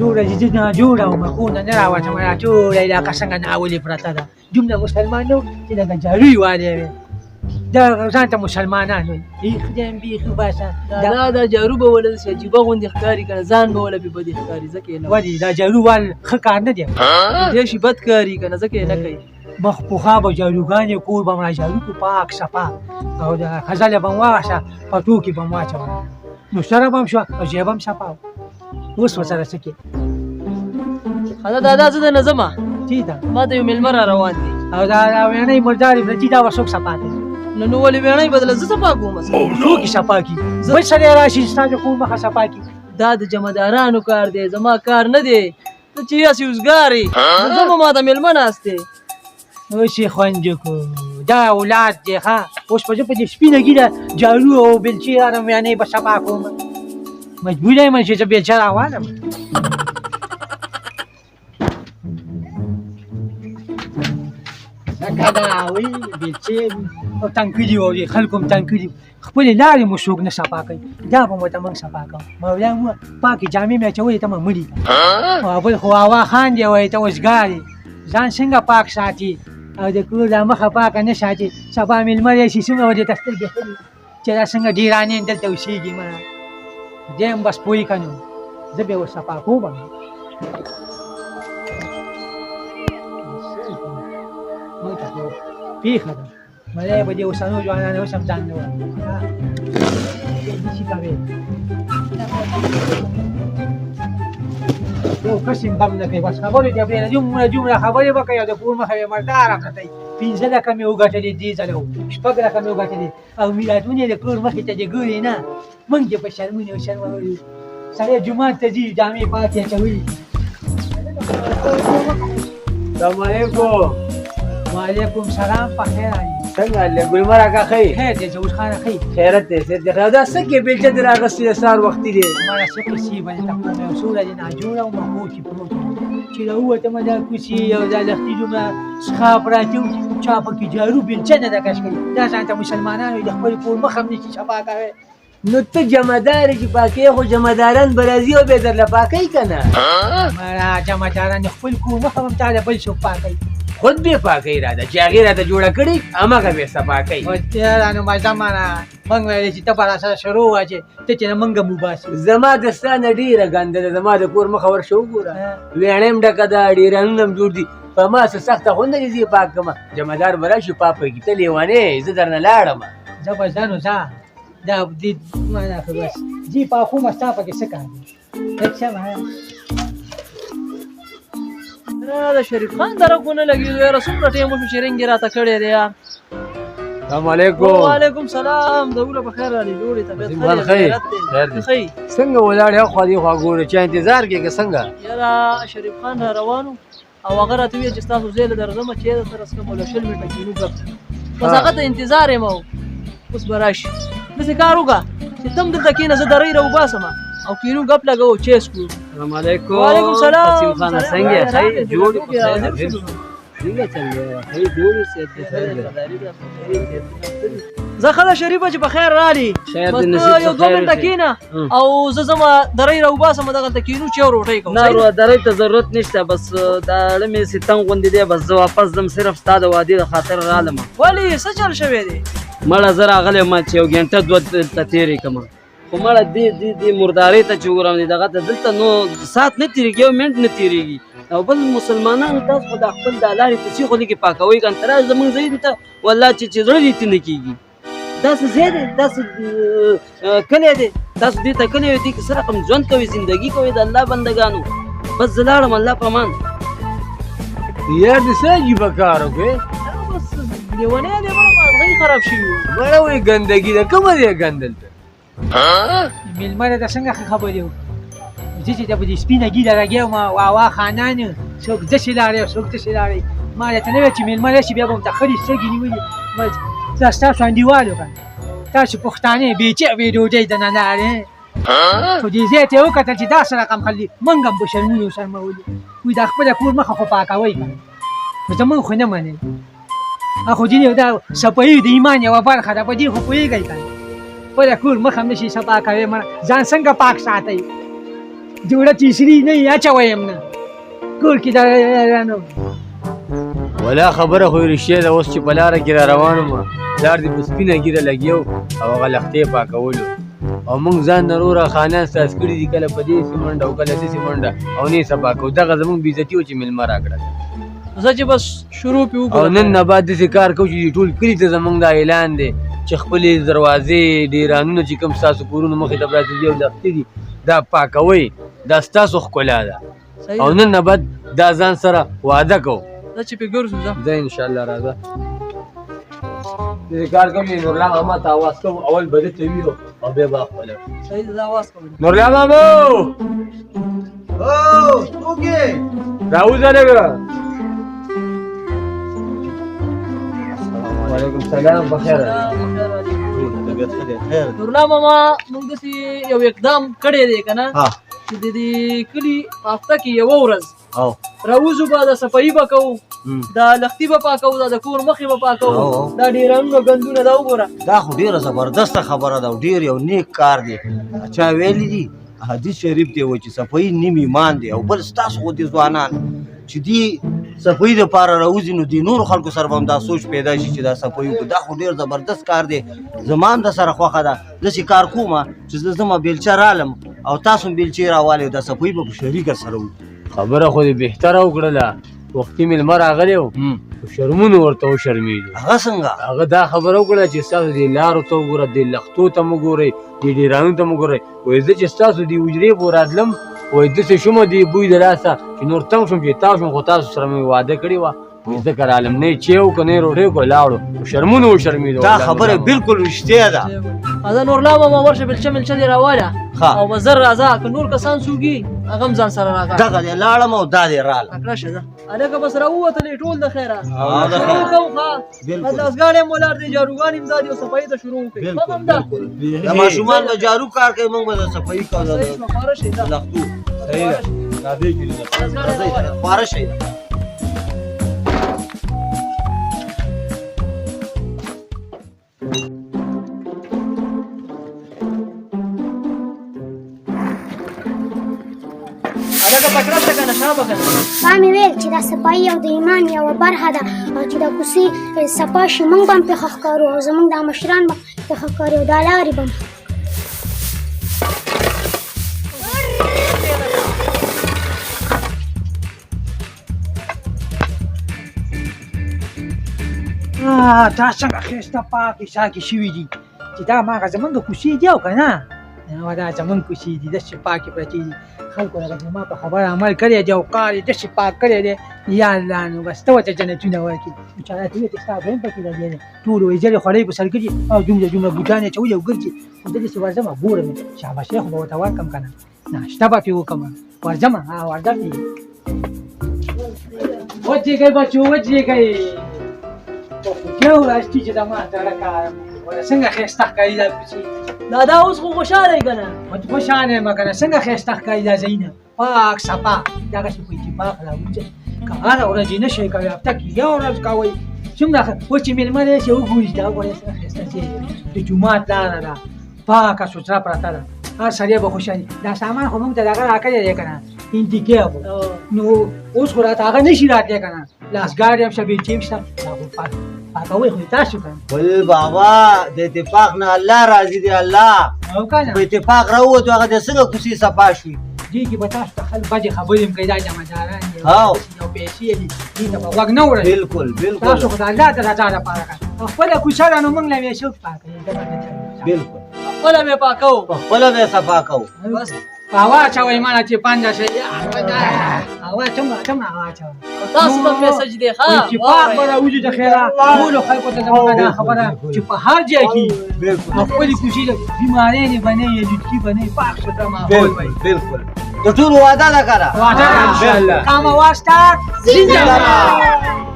سوره چې نه جوړه او مکونه نه راوړم را ټوله علاقه څنګه ناولې پرته ده دومره مسلمان نه و چې لکه جارو یې والی وي دا ځان ته مسلمانان وایي بیخ دیم بیخ باسه دا جارو به وله داسې عجیبه غوندې ښکاري که نه ځان به وله پې بدې ښکاري ځکه یې نه ولې دا جارو وال ښه کار نه دی دې شي بد کاري که نه ځکه یې نه کوي مخ پخوا به جاروګانې کور به م را جارو کړو پاک صفا او د خزله به م واغشه پټو کې به م واچوله نو سره به م شوه او ژبه هم صفا وه اوس ورسره څه کې ښه دا زه د نه ځمه ټیک ده ما ته یو مېلمه را روان دي او دا ویڼۍ مردارې پرتې دا به څوک صفا کوي نو ولې ویڼۍ بدله زه صفا کوم څوک یې صفا کړي بل سړی راشي ستا د کور مخه صفا کړي دا د جمعدارانو کار دی زما کار نه دی ته چې هسې اوزګار یې زه به ما ته مېلمه ناست دی اوس یې خوند وکړو دا اولاد دی ښه اوس به زه په دې سپینه ږیره جارو او بېلچې رارم ویڼۍ به صفا کوم مجبوره یم چې زه بېلچه راوالم لکه دا وایي بېلچې او تنګ کړي وو خلکو هم تنګ کړي خپلې لارې مو څوک نه صفا کوي دا به مو ته موږ صفا کوو مولویان وویل پاکې جامې مې اچولې ته مې مړي او بل خو هوا خان دی وایي ته اوزګار یې ځان څنګه پاک ساتي او د کور دا مخه پاکه نه ساتي سبا مېلمه راشي څومره به درته سترګې ښه چې دا څنګه ډېرانې دلته اوسېږي مه دی هم بس پوه که نو زه به یې ور صفا کوم موږ ته خو پېښه ده ملی به دې اوسنو ځوانانو اوس هم ځان نه وايي نشي کوې یو کس هم غم نه کوي بس خبرې ته پرېږده جومره خبرې به کوي او د کور مخه یې مرداره کتئ 5 لکه مې وګټلې دې ځله 6 لکه مې وګټلې او میلادونه یې د کور مخې ته دې ګورې نه موږ دې په شرمونې وشرمولو سړی جومات ته ځي جامې پاکې اچولي السلام علیکم وعلیکم سلام په خیر علي څنګه هلې ګلمر اکا ښه یې خیر دی زهور خانه ښه یې خیرت دی سید دی دا څه کې بېلچه دې راغستې د سهار وختي دی ماله څه کوڅې باندې ته کومه یو سوړه دې ناجوړه او مخمور کې پروت و چې راووتم دا کوڅې او دا لښتي دومره څښا پراته وو چې چا پکې جارو بېلچه نه ده کش کړې دا ځان ته مسلمانان وایي د خپل کور مخ هم نشي صفا کوی نو ته جمعدار چې پاکې خو جمعداران به راځي او بیا درله پاکوي که نه مړه جمعداران خپل کور مخ هم تا د بل څوک پاکوي خود بې پاکوي راته چې هغې راته جوړه کړې هماغه بې صفا کوي نو مزه مانه موږ ویلې چې ته به راسره شروع وه چې ته چې نه موږ هم وباسې زما د ستا نه ډېره ګنده ده زما د کور مخه ورشه وګوره ویڼۍ هم ډکه ده ډېرانونه هم جوړ دي په ما څه سخته خو نه دي زه یې پاک کړمه جمعدار به راشي پاپکي ته لیونې زه درنه لاړم زه به ځه نو ځه دا دې مانه خو بس ځي پاکومه ستا پکې څه کار دی ټیک شه د شریف خان درک ونه لګېدو یاره څومره ټایم وشو چې رنګ یې راته کړی دی یار السلام علیکم وعلیکم سلام دولة په خیر علي جوړې طبیعت خیر دی خیر څنګه ولاړ یو خوا دې خوا ګورې چا انتظار کې که څنګه یاره شریف خان را روانو او هغه راته ویل چې ستاسو ځای له درځمه چې د سره څه مولا 20 منټه کینو ګپ بس هغه ته انتظار یم اوس به راشي داسې کار وکړه چې تم دلته کښېنه زه درۍ راوباسم او کینو ګپ لګوو چیس کړو السلام علیکم وعلیکم سلام قسیم خانه څنګه یې ښه جوړ څنګه چل دی ښه جوړ زه ښه ده شریفه چې په خیر رالي بس یو 2 منټه کښېنه او زه ځمه درۍ راوباسم دغلته کینو چې او روټۍ کوم نه درۍ ته ضرورت نشته بس دا اړه مې ستنګ غوندې دی بس زه واپس ځم صرف ستا د وادي د خاطر رالم ولې څه چل شوی دی مړه زه راغلی یم چې یو ګنټه 2 دلته تېرې کړم خو مړه دې مردارۍ ته چې وګورم دغه ته دلته نو ساعت نه تېرېږي یو منټ نه تېرېږي او بل مسلمانانو تاسو خو د خپل د لارې کوڅې خو لږې پاکوئ که نه ته راځه زمونږ ځای دې ته والله چې زړه دې ته نه کېږي داسې ځای دی داسې کلی دی تاسو دې ته کلی وي دې کې څه رقم ژوند کوئ زندګي کوئ د الله بندګانو بس زه لاړم الله په امان یار دې څه عجیبه کار وکړې بس لیونی دی مړه مازغۍ خراب شوي وو مړه وایي ګندګي ده کومه دی ګندلته مېلمه ته څنګه ښه خبرې وکړو زه چې ته په دې سپینه ږیره لګیا وم واوا خانانو څوک داسې لاړی او څوک داسې لاړی ما درته نه ویل چې مېلمه راشي بیا به ورته خړې سترګې نیولې زه ستاسو انډیوال یم تاسو پښتانه بېچې بې ډوډۍ دننه لاړې خو دې ځای ته یې وکتل چې داسې رقم خلک موږ هم په شرمونې وشرمولي وایي دا خپله کور مخه خو پاکوئ که خو زموږ خو نه منئ خو ځینې دا صفایي د ایمان یوه برخه ده په دې خو پوهېږئ که خپله کور مخ هم نشي صفا کوی ځان څنګه پاک ساتئ جوړه تیسری نه اچوم نه کور کې دا ولا خبره خو رښتیا ده اوس چې په لاره کې را روان وم لار دې په سپینه ږیره لګیو او هغه لښتې پاکولو او موږ ځان نه وروره خانان ستاسو کړي دي کله په دې منډه او کله داسې منډه او نه یې څه پاکو دغه زموږ بېعزتي و چې مېلمه راکړه زه چې بس شروع پې وکړم او نن نه بعد داسې کار کوو چې ټول کلي ته زموږ دا اعلان دی چې خپلې دروازې ډیرانونه چې کوم ستاسو کورونو مخې ته پراته دي او لښتې دي دا پاکوئ دا ستاسو ښکلا ده او نن نه بعد دا ځان سره وعده کوو زه چې پې ګرځو زه انشاءالله راځه دې کار کوم نورلا ماما ته اواز کوم اول به دې ته ویو او بیا به خپله صحیح ده زه اواز کوم نورلا مامو راوځه لږه وعلیکم السلام بخیر نورلا ماما موږ داسې یو اقدام کړی دی که نه چې د دې کلي په هفته کې یوه ورځ راوځو به د صفایي به کوو دا لښتي به پاکوو دا د کور مخې به پاکوو دا ډیرانونه ګندونه دا وګوره دا خو ډیره زبردسته خبره ده او ډیر یو نیک کار دی چا ویلی دي حدیث شریف دی و چې صفایي نیم ایمان دی او بل ستاسو غوندې ځوانان چې دې صفایي دپاره راوځي نو دې نورو خلکو سره به هم دا سوچ پیدا شي چې دا صفایي وکړو دا خو ډېر زبردست کار دی زما هم درسره خوښه ده زه چې کار کوم چې زه ځمه بیلچه رالم او تاسو هم بیلچې راوالئ دا صفایي به په شریکه سره وکړو خبره خو دې بهتره وکړله وختي مېلمه راغلی و شرمونو ورته وشرمېدو هغه څنګه هغه دا خبره وکړه چې ستاسو دې لارو ته وګوره دې لښتو ته مو ګورئ دې ډیرانو ته مو ګورئ وایي زه چې ستاسو دې حجرې پورې راتلم وایي داسې شومه دې بوی د لاسه چې نور تم شوم چې تاو شوم خو تاسو سره مې واده کړې وه وایي ځکه رالم نه یې چې وکړه نه یې روټۍ وکړه لاړو شرمونو وشرمېدو دا خبره بالکل رښتیا ده زه نورلا ماما ورشه بلچه ملچه دې راواله او به زر راځه که نور کسان څوکي هغه هم ځان سره راکړه دغه دی لاړم او دا دی راله کړه شه ده هلکه بس راووتلې ټول د خیره د خیره. شروع کوو ښه بالکل. داسګاډی هم ولاړ دی جاروګان هم دا دي او صفایي ته شروع وکړئ بالکل هم ده بالکل د ماشومان به جارو کار کوي موږ به د صفایي کوو د صحیح شوه خواره شئ ده لښتو صحیح ده راځئ چې داسګاډی راواله خواره شئ هلکه پکړه شه که نه شابه که نه ما مې ویل چې دا صفایي او د ایمان یوه برخه ده او چې دا کوڅې صفا شي موږ به هم پرې ښه ښکارو او زموږ دا مشران به پرې ښه ښکاري او دا لارې به هم دا څنګه ښایسته پاکې ساکې شوي دي چې دا هماغه زمونږ کوڅې دي او که نه دا زمونږ کوڅې دي داسې پاکې پرتې دي خلکو لکه زما په خبره عمل کړی دی او کار یې داسې پاک کړی دی یا الله نو بس ته ورته جنتونه ورکړي بیچاره ته وایي چې ستا دویم پکې لګیا دی ټول وایي زر یې خوړی په سر ګرځي او دومره دومره بوټان یې اچولي او ګرځي خو زه داسې ورځم ګورم یې شاباشي خو به ورته ورکړم که نه ناشته به پرې وکړم ورځم ورځم دې وچېږئ بچو وچېږئ یو راشتي چې دا ما زړه کارم څنګه ښایسته ښکاري دا کوڅې دا اوس خو خوشحاله یې که نه خوشحاله یم که نه څنګه ښایسته ښکاري دا ځایونه پاک صفا دغسې په اتفاق راوځئ که هره ورځ یې نه شئ کوئ هفته کې یو ورځ کوئ څومره اوس چې مېلمه دی چې وګوري چې دا ګورئ څنګه ښایسته ځای دی د جومات لاره ده پاکه سوتره پرته ده هر سړی به خوشحالي دا سامان خو موږ ته دغه راکړی دی که نه انتیکې خو نو اوس خو راته هغه نه شي راتلی که نه لاسګاډی هم شته بیلچې هم شته دا خو پاکوئ خو تاسو که نه بل بابا د اتفاق نه الله راضي دی الله او که نه په اتفاق راووتو هغه د څنګه کوڅې صفا شوي دې کې به تاسو ته خلک بدې خبرې هم کوي دا جمعداران دي او پیسې دي دې ته به غوږ نه وړئ بالکل بالکل تاسو خو د الله د رضا لپاره کوئ خپله کوڅه ده نو موږ له یې څوک پاکوي بالکل خپله مې پاکوو په خپله به یې صفا کوو بس هوا اچوئ ماله چې پنجه شي هوا څومره هوا اچوئ تاسو ته میسج دی ښه اتفاق به راوځي د خیره ټولو خلکو ته زموږ دا خبره چې په هر ځای کې خپلې کوڅې د بیمارۍ نه به نه وي لوټکي به نه وي پاک سوتره ماحول به وي بالکل د ټولو وعده ده که نه واټر انشاءالله کامه واسطه زنده باد